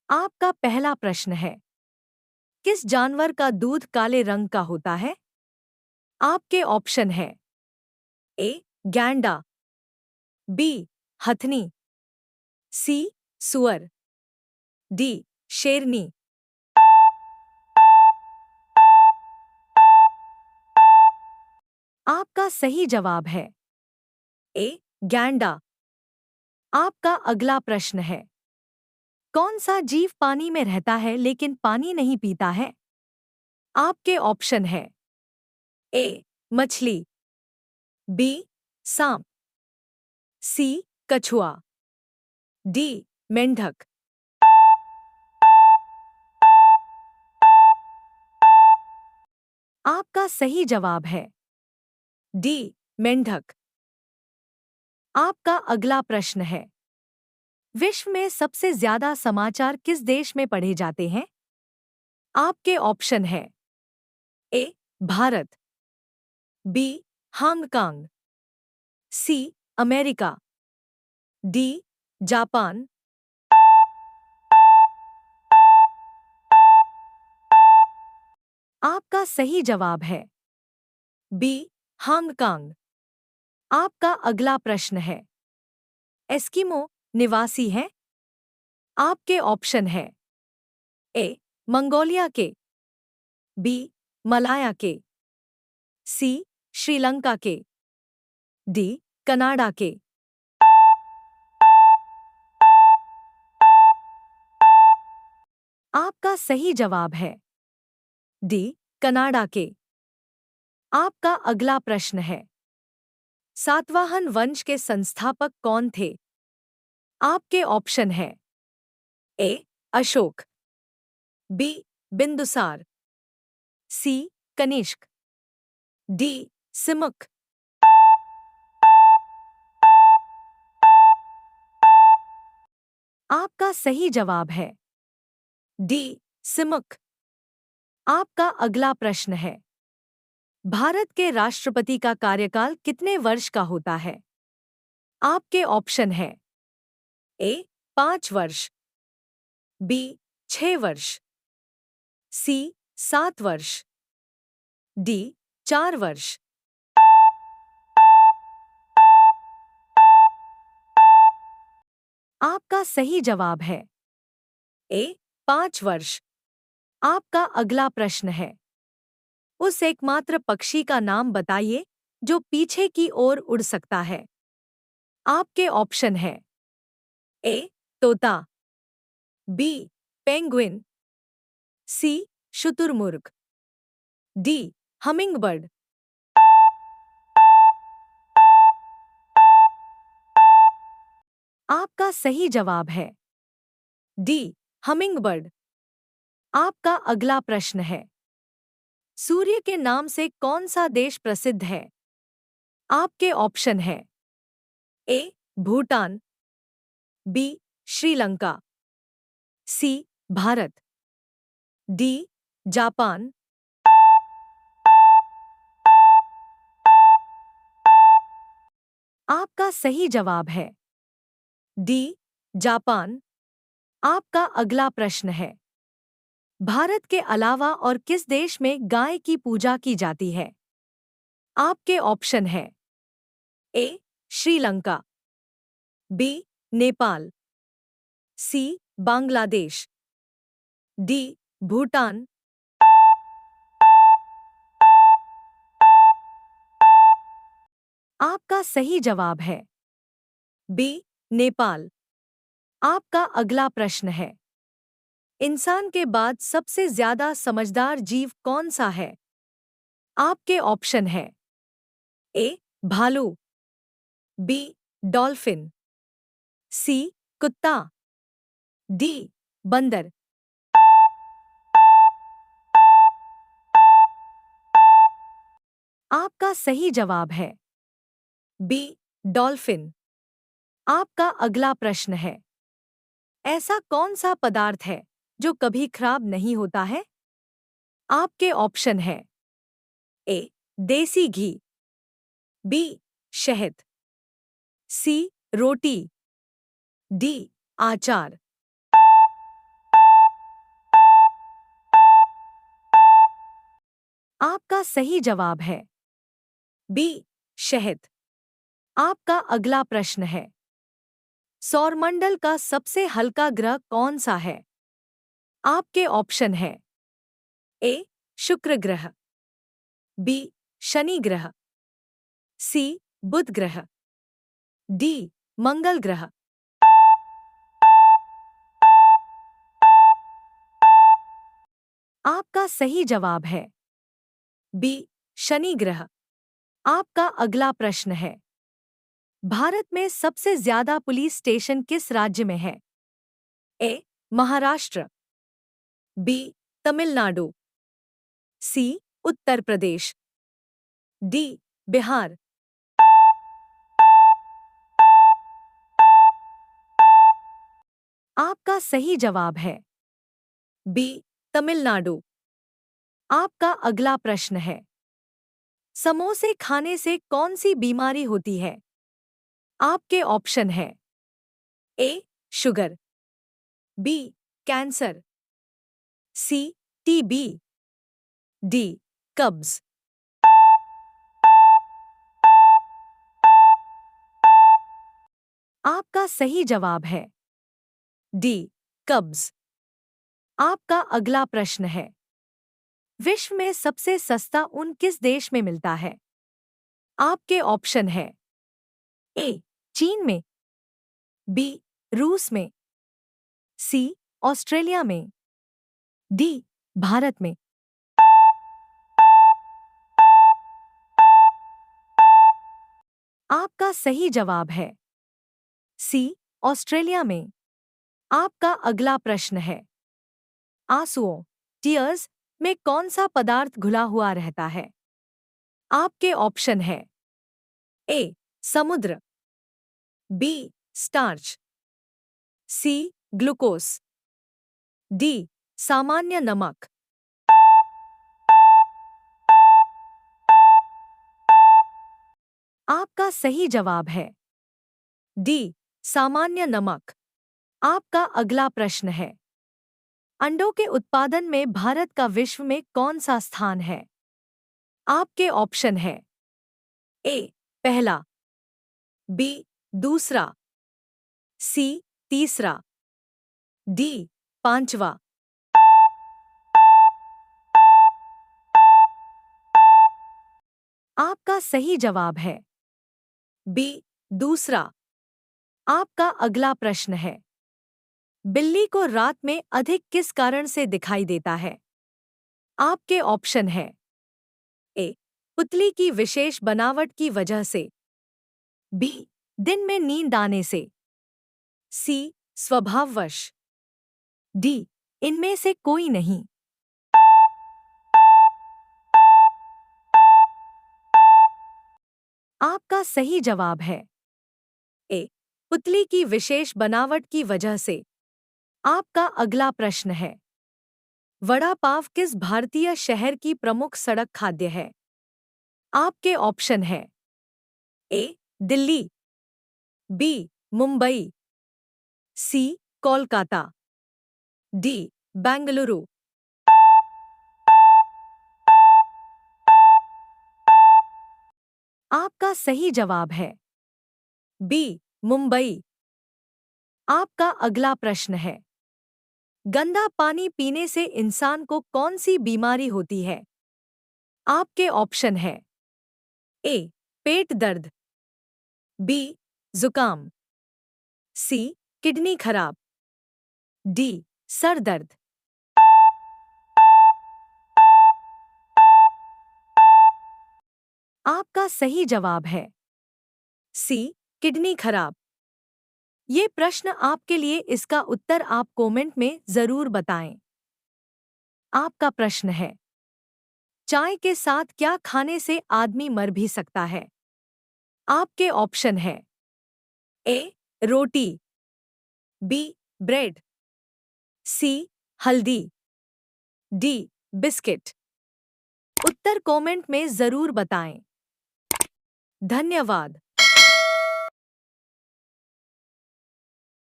आपका पहला प्रश्न है, किस जानवर का दूध काले रंग का होता है? आपके ऑप्शन है ए गैंडा, बी हथनी, सी सुअर, डी शेरनी। आपका सही जवाब है ए गैंडा। आपका अगला प्रश्न है, कौन सा जीव पानी में रहता है लेकिन पानी नहीं पीता है? आपके ऑप्शन है ए मछली, बी सांप, सी कछुआ, डी मेंढक। आपका सही जवाब है डी मेंढक। आपका अगला प्रश्न है, विश्व में सबसे ज्यादा समाचार किस देश में पढ़े जाते हैं? आपके ऑप्शन है A Bharat, B Hong Kong, C America, D Japan. आपका सही जवाब है बी हांगकांग। आपका अगला प्रश्न है, एस्किमो निवासी हैं? आपके ऑप्शन है ए मंगोलिया के, बी मलाया के, सी श्रीलंका के, डी कनाडा के। आपका सही जवाब है डी कनाडा के। आपका अगला प्रश्न है, सातवाहन वंश के संस्थापक कौन थे? आपके ऑप्शन है ए अशोक, बी बिंदुसार, सी कनिष्क, डी सिमुक। आपका सही जवाब है डी सिमुक। आपका अगला प्रश्न है, भारत के राष्ट्रपति का कार्यकाल कितने वर्ष का होता है? आपके ऑप्शन है ए 5 वर्ष, बी 6 वर्ष, सी 7 वर्ष, डी 4 वर्ष। आपका सही जवाब है ए 5 वर्ष। आपका अगला प्रश्न है, उस एकमात्र पक्षी का नाम बताइए जो पीछे की ओर उड़ सकता है। आपके ऑप्शन है ए तोता, बी पेंगुइन, सी शुतुरमुर्ग, डी हमिंगबर्ड। आपका सही जवाब है डी हमिंगबर्ड। आपका अगला प्रश्न है, सूर्य के नाम से कौन सा देश प्रसिद्ध है? आपके ऑप्शन है ए भूटान, बी श्रीलंका, सी भारत, डी जापान। आपका सही जवाब है डी जापान। आपका अगला प्रश्न है, भारत के अलावा और किस देश में गाय की पूजा की जाती है? आपके ऑप्शन है ए श्रीलंका, बी नेपाल, सी बांग्लादेश, डी भूटान। आपका सही जवाब है बी नेपाल। आपका अगला प्रश्न है, इंसान के बाद सबसे ज्यादा समझदार जीव कौन सा है? आपके ऑप्शन है ए भालू, बी डॉल्फिन, सी कुत्ता, डी बंदर। आपका सही जवाब है बी डॉल्फिन। आपका अगला प्रश्न है, ऐसा कौन सा पदार्थ है जो कभी खराब नहीं होता है? आपके ऑप्शन है ए देसी घी, बी शहद, सी रोटी, डी आचार। आपका सही जवाब है बी शहद। आपका अगला प्रश्न है, सौरमंडल का सबसे हल्का ग्रह कौन सा है? आपके ऑप्शन है ए शुक्र ग्रह, बी शनि ग्रह, सी बुध ग्रह, डी मंगल ग्रह। आपका सही जवाब है बी शनि ग्रह। आपका अगला प्रश्न है, भारत में सबसे ज्यादा पुलिस स्टेशन किस राज्य में है? ए महाराष्ट्र, बी तमिलनाडु, सी उत्तर प्रदेश, डी बिहार। आपका सही जवाब है बी तमिलनाडु। आपका अगला प्रश्न है, समोसे खाने से कौन सी बीमारी होती है? आपके ऑप्शन है ए शुगर, बी कैंसर, सी टीबी, डी कब्ज। आपका सही जवाब है डी कब्ज। आपका अगला प्रश्न है, विश्व में सबसे सस्ता ऊन किस देश में मिलता है? आपके ऑप्शन है ए चीन में, बी रूस में, सी ऑस्ट्रेलिया में, डी भारत में। आपका सही जवाब है सी ऑस्ट्रेलिया में। आपका अगला प्रश्न है, आंसुओं टीयर्स में कौन सा पदार्थ घुला हुआ रहता है? आपके ऑप्शन है ए समुद्र, बी स्टार्च, सी ग्लूकोस, डी सामान्य नमक। आपका सही जवाब है डी सामान्य नमक। आपका अगला प्रश्न है, अंडों के उत्पादन में भारत का विश्व में कौन सा स्थान है? आपके ऑप्शन है ए पहला, बी दूसरा, सी तीसरा, डी पांचवा। आपका सही जवाब है बी दूसरा। आपका अगला प्रश्न है, बिल्ली को रात में अधिक किस कारण से दिखाई देता है? आपके ऑप्शन है ए पुतली की विशेष बनावट की वजह से, बी दिन में नींद आने से, सी स्वभाववश, डी इनमें से कोई नहीं। आपका सही जवाब है ए पुतली की विशेष बनावट की वजह से। आपका अगला प्रश्न है, वड़ा पाव किस भारतीय शहर की प्रमुख सड़क खाद्य है? आपके ऑप्शन है ए दिल्ली, बी मुंबई, सी कोलकाता, डी बेंगलुरु। आपका सही जवाब है बी मुंबई। आपका अगला प्रश्न है, गंदा पानी पीने से इंसान को कौन सी बीमारी होती है? आपके ऑप्शन है ए पेट दर्द, बी जुकाम, सी किडनी खराब, डी सर दर्द। आपका सही जवाब है सी किडनी खराब। ये प्रश्न आपके लिए, इसका उत्तर आप कमेंट में जरूर बताएं। आपका प्रश्न है, चाय के साथ क्या खाने से आदमी मर भी सकता है? आपके ऑप्शन है ए रोटी, बी ब्रेड, सी हल्दी, डी बिस्किट। उत्तर कमेंट में जरूर बताएं। धन्यवाद।